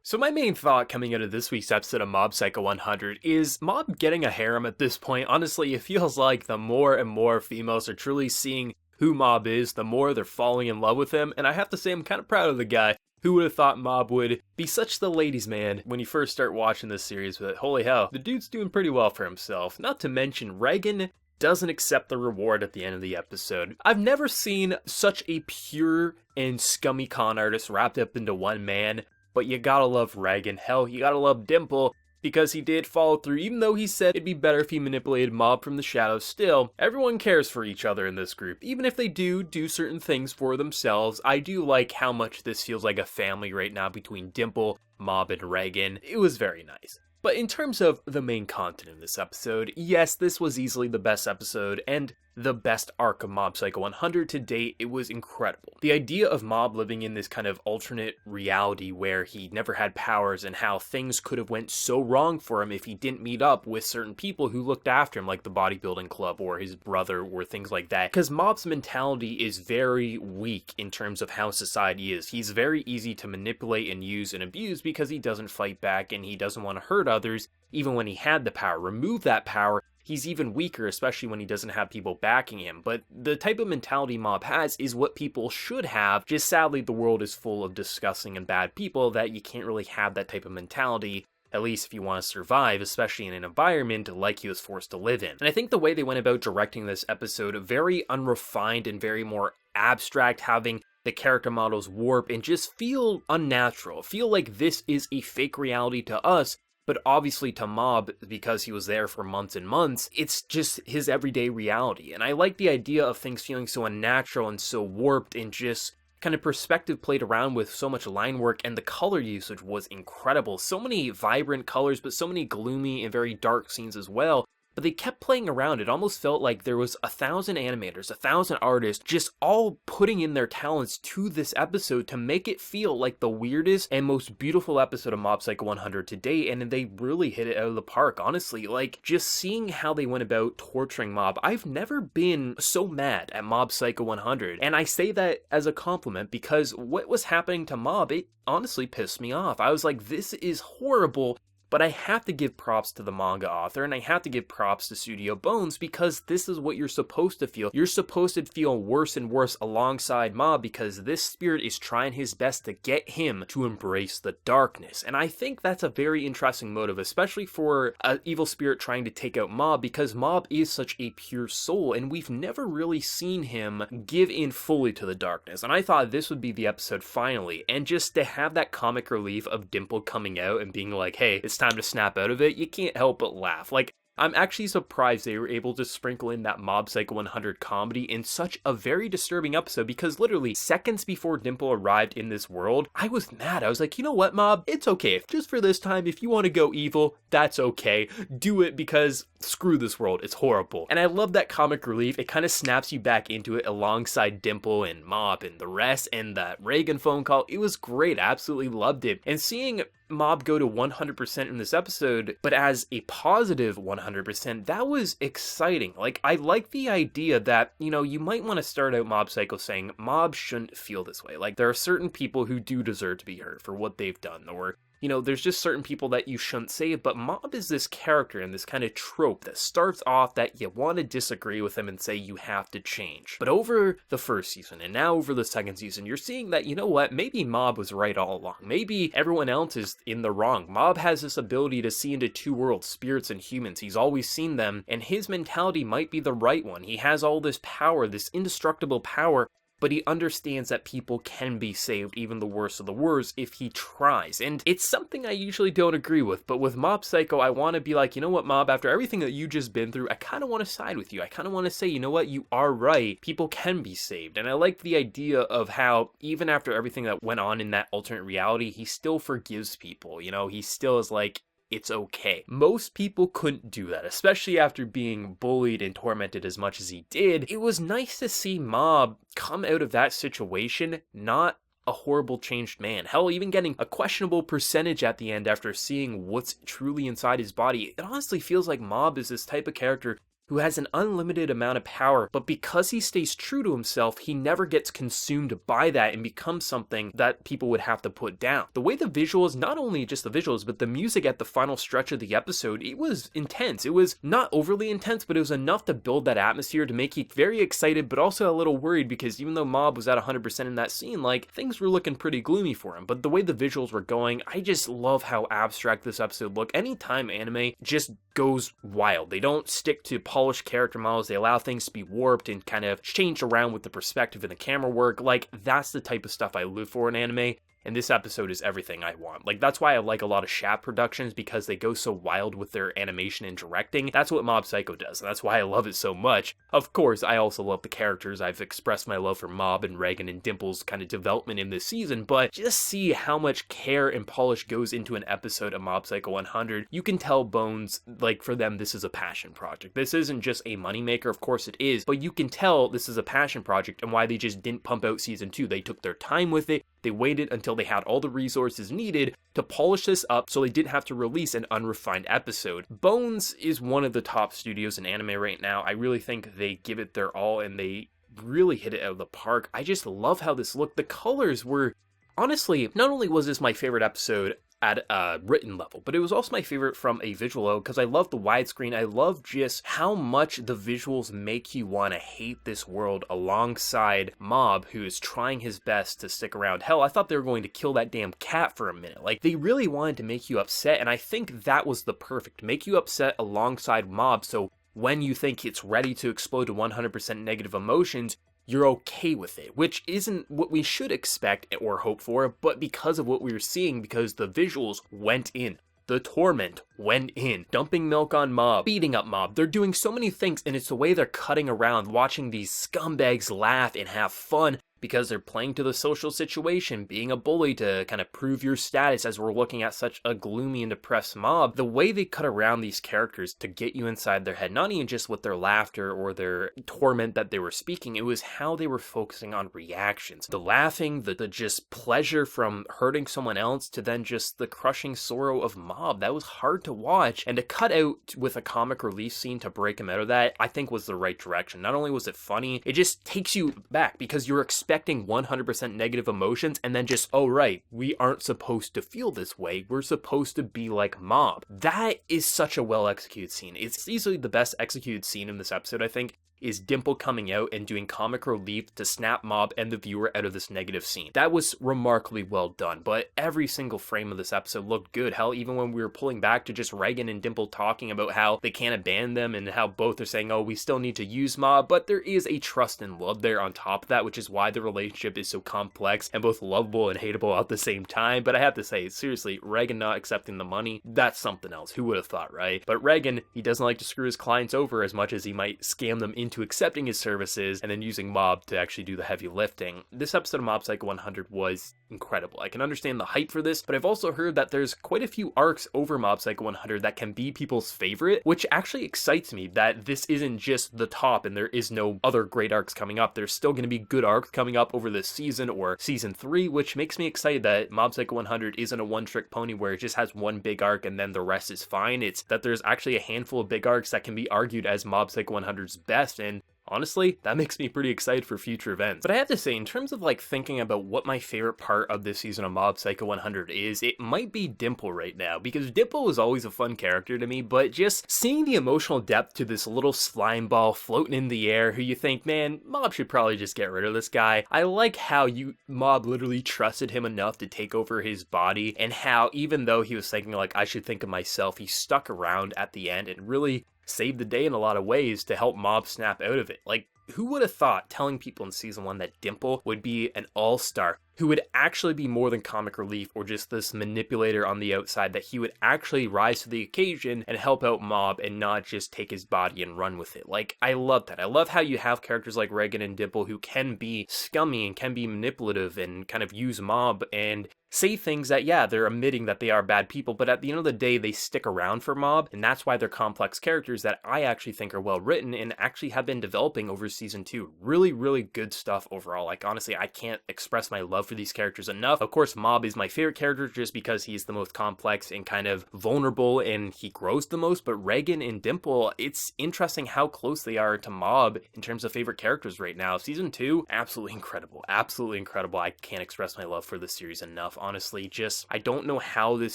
So my main thought coming out of this week's episode of Mob Psycho 100 is Mob getting a harem at this point. Honestly, it feels like the more and more females are truly seeing who Mob is, the more they're falling in love with him, and I have to say I'm kind of proud of the guy. Who would have thought Mob would be such the ladies' man when you first start watching this series, but holy hell, the dude's doing pretty well for himself. Not to mention, Reagan doesn't accept the reward at the end of the episode. I've never seen such a pure and scummy con artist wrapped up into one man, but you gotta love Reagan. Hell, you gotta love Dimple, because he did follow through. Even though he said it'd be better if he manipulated Mob from the shadows, still, everyone cares for each other in this group. Even if they do certain things for themselves, I do like how much this feels like a family right now between Dimple, Mob, and Reagan. It was very nice. But in terms of the main content of this episode, yes, this was easily the best episode, and the best arc of Mob Psycho 100 to date. It was incredible. The idea of Mob living in this kind of alternate reality where he never had powers and how things could have went so wrong for him if he didn't meet up with certain people who looked after him, like the bodybuilding club or his brother or things like that. Because Mob's mentality is very weak in terms of how society is. He's very easy to manipulate and use and abuse because he doesn't fight back and he doesn't want to hurt others even when he had the power. Remove that power, he's even weaker, especially when he doesn't have people backing him. But the type of mentality Mob has is what people should have, just sadly the world is full of disgusting and bad people that you can't really have that type of mentality, at least if you want to survive, especially in an environment like he was forced to live in. And I think the way they went about directing this episode, very unrefined and very more abstract, having the character models warp and just feel unnatural, feel like this is a fake reality to us, but obviously to Mob, because he was there for months and months, it's just his everyday reality. And I like the idea of things feeling so unnatural and so warped and just kind of perspective played around with so much line work, and the color usage was incredible. So many vibrant colors, but so many gloomy and very dark scenes as well. But they kept playing around. It almost felt like there was 1,000 animators, 1,000 artists, just all putting in their talents to this episode to make it feel like the weirdest and most beautiful episode of Mob Psycho 100 to date, and they really hit it out of the park, honestly. Like, just seeing how they went about torturing Mob, I've never been so mad at Mob Psycho 100, and I say that as a compliment because what was happening to Mob, it honestly pissed me off. I was like, this is horrible. But I have to give props to the manga author, and I have to give props to Studio Bones, because this is what you're supposed to feel. You're supposed to feel worse and worse alongside Mob, because this spirit is trying his best to get him to embrace the darkness. And I think that's a very interesting motive, especially for an evil spirit trying to take out Mob, because Mob is such a pure soul, and we've never really seen him give in fully to the darkness. And I thought this would be the episode finally, and just to have that comic relief of Dimple coming out and being like, hey, it's time to snap out of it, you can't help but laugh. Like, I'm actually surprised they were able to sprinkle in that Mob Psycho 100 comedy in such a very disturbing episode, because literally seconds before Dimple arrived in this world, I was mad. I was like, you know what, Mob? It's okay. If just for this time, if you want to go evil, that's okay. Do it, because screw this world. It's horrible. And I love that comic relief. It kind of snaps you back into it alongside Dimple and Mob and the rest, and that Reagan phone call. It was great. I absolutely loved it. And seeing Mob go to 100% in this episode, but as a positive 100%, that was exciting. Like, I like the idea that, you know, you might want to start out Mob Psycho saying Mob shouldn't feel this way. Like, there are certain people who do deserve to be hurt for what they've done, or, you know, there's just certain people that you shouldn't save, but Mob is this character and this kind of trope that starts off that you want to disagree with him and say you have to change. But over the first season and now over the second season, you're seeing that, you know what, maybe Mob was right all along. Maybe everyone else is in the wrong. Mob has this ability to see into two worlds, spirits and humans. He's always seen them, and his mentality might be the right one. He has all this power, this indestructible power, but he understands that people can be saved, even the worst of the worst, if he tries. And it's something I usually don't agree with, but with Mob Psycho, I want to be like, you know what, Mob, after everything that you just been through, I kind of want to side with you. I kind of want to say, you know what, you are right. People can be saved. And I like the idea of how, even after everything that went on in that alternate reality, he still forgives people. You know, he still is like, it's okay. Most people couldn't do that, especially after being bullied and tormented as much as he did. It was nice to see Mob come out of that situation not a horrible changed man. Hell, even getting a questionable percentage at the end after seeing what's truly inside his body. It honestly feels like Mob is this type of character who has an unlimited amount of power, but because he stays true to himself, he never gets consumed by that and becomes something that people would have to put down. The way the visuals, not only just the visuals, but the music at the final stretch of the episode, it was intense. It was not overly intense, but it was enough to build that atmosphere to make you very excited, but also a little worried, because even though Mob was at 100% in that scene, like, things were looking pretty gloomy for him. But the way the visuals were going, I just love how abstract this episode looked. Anytime anime just goes wild, they don't stick to polished character models, they allow things to be warped and kind of changed around with the perspective and the camera work. Like, that's the type of stuff I live for in anime. And this episode is everything I want. Like, that's why I like a lot of Shaft productions, because they go so wild with their animation and directing. That's what Mob Psycho does, and that's why I love it so much. Of course, I also love the characters. I've expressed my love for Mob and Reagan and Dimple's kind of development in this season, but just see how much care and polish goes into an episode of Mob Psycho 100. You can tell Bones, like, for them, this is a passion project. This isn't just a moneymaker, of course it is, but you can tell this is a passion project and why they just didn't pump out season 2. They took their time with it. They waited until they had all the resources needed to polish this up so they didn't have to release an unrefined episode. Bones is one of the top studios in anime right now. I really think they give it their all and they really hit it out of the park. I just love how this looked. The colors were, honestly, not only was this my favorite episode at a written level, but it was also my favorite from a visual level, because I love the widescreen. I love just how much the visuals make you want to hate this world alongside Mob, who is trying his best to stick around. Hell, I thought they were going to kill that damn cat for a minute. Like, they really wanted to make you upset, and I think that was the perfect, make you upset alongside Mob, so when you think it's ready to explode to 100% negative emotions, you're okay with it, which isn't what we should expect or hope for, but because of what we were seeing, because the visuals went in. The torment went in, dumping milk on Mob, beating up Mob. They're doing so many things, and it's the way they're cutting around, watching these scumbags laugh and have fun, because they're playing to the social situation, being a bully to kind of prove your status as we're looking at such a gloomy and depressed Mob. The way they cut around these characters to get you inside their head, not even just with their laughter or their torment that they were speaking, it was how they were focusing on reactions. The laughing, the just pleasure from hurting someone else, to then just the crushing sorrow of Mob. That was hard to watch, and to cut out with a comic relief scene to break him out of that, I think was the right direction. Not only was it funny, it just takes you back, because you're expecting 100% negative emotions, and then just, oh right, we aren't supposed to feel this way, we're supposed to be like Mob. That is such a well executed scene. It's easily the best executed scene in this episode, I think, is Dimple coming out and doing comic relief to snap Mob and the viewer out of this negative scene. That was remarkably well done, but every single frame of this episode looked good. Hell, even when we were pulling back to just Reagan and Dimple talking about how they can't abandon them and how both are saying, oh, we still need to use Mob, but there is a trust and love there on top of that, which is why the relationship is so complex and both lovable and hateable at the same time. But I have to say, seriously, Reagan not accepting the money, that's something else. Who would have thought, right? But Reagan, he doesn't like to screw his clients over as much as he might scam them into accepting his services and then using Mob to actually do the heavy lifting. This episode of Mob Psycho 100 was incredible. I can understand the hype for this, but I've also heard that there's quite a few arcs over Mob Psycho 100 that can be people's favorite, which actually excites me that this isn't just the top and there is no other great arcs coming up. There's still going to be good arcs coming up over this season or season 3, which makes me excited that Mob Psycho 100 isn't a one-trick pony where it just has one big arc and then the rest is fine. It's that there's actually a handful of big arcs that can be argued as Mob Psycho 100's best, and honestly, that makes me pretty excited for future events. But I have to say, in terms of like thinking about what my favorite part of this season of Mob Psycho 100 is, it might be Dimple right now, because Dimple was always a fun character to me, but just seeing the emotional depth to this little slime ball floating in the air who you think, man, Mob should probably just get rid of this guy. I like how Mob literally trusted him enough to take over his body, and how even though he was thinking like, I should think of myself, he stuck around at the end and really saved the day in a lot of ways to help Mob snap out of it. Like, who would have thought telling people in season 1 that Dimple would be an all-star, who would actually be more than comic relief or just this manipulator on the outside, that he would actually rise to the occasion and help out Mob and not just take his body and run with it. Like, I love that. I love how you have characters like Reagan and Dimple who can be scummy and can be manipulative and kind of use Mob and say things that, yeah, they're admitting that they are bad people, but at the end of the day, they stick around for Mob, and that's why they're complex characters that I actually think are well written and actually have been developing over season 2. Really, really good stuff overall. Like, honestly, I can't express my love for these characters enough. Of course, Mob is my favorite character just because he's the most complex and kind of vulnerable, and he grows the most, but Reagan and Dimple, it's interesting how close they are to Mob in terms of favorite characters right now. Season 2, absolutely incredible. Absolutely incredible. I can't express my love for this series enough. Honestly, just, I don't know how this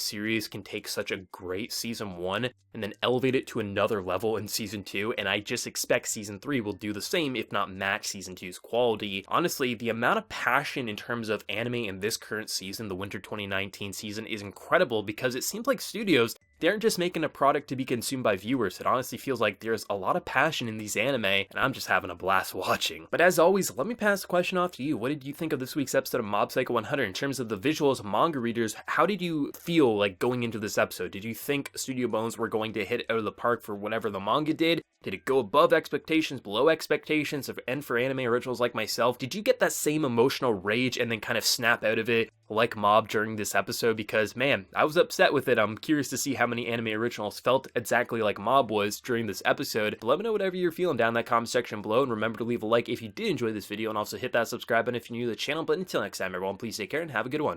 series can take such a great season 1 and then elevate it to another level in season 2, and I just expect season 3 will do the same, if not match season 2's quality. Honestly, the amount of passion in terms of anime in this current season, the winter 2019 season, is incredible because it seems like studios, they aren't just making a product to be consumed by viewers. It honestly feels like there's a lot of passion in these anime, and I'm just having a blast watching. But as always, let me pass the question off to you. What did you think of this week's episode of Mob Psycho 100? In terms of the visuals, manga readers, how did you feel like going into this episode? Did you think Studio Bones were going to hit it out of the park for whatever the manga did? Did it go above expectations, below expectations? And for anime originals like myself, did you get that same emotional rage and then kind of snap out of it like Mob during this episode? Because, man, I was upset with it. I'm curious to see how many anime originals felt exactly like Mob was during this episode. But let me know whatever you're feeling down in that comment section below, and remember to leave a like if you did enjoy this video, and also hit that subscribe button if you're new to the channel. But until next time, everyone, please take care and have a good one.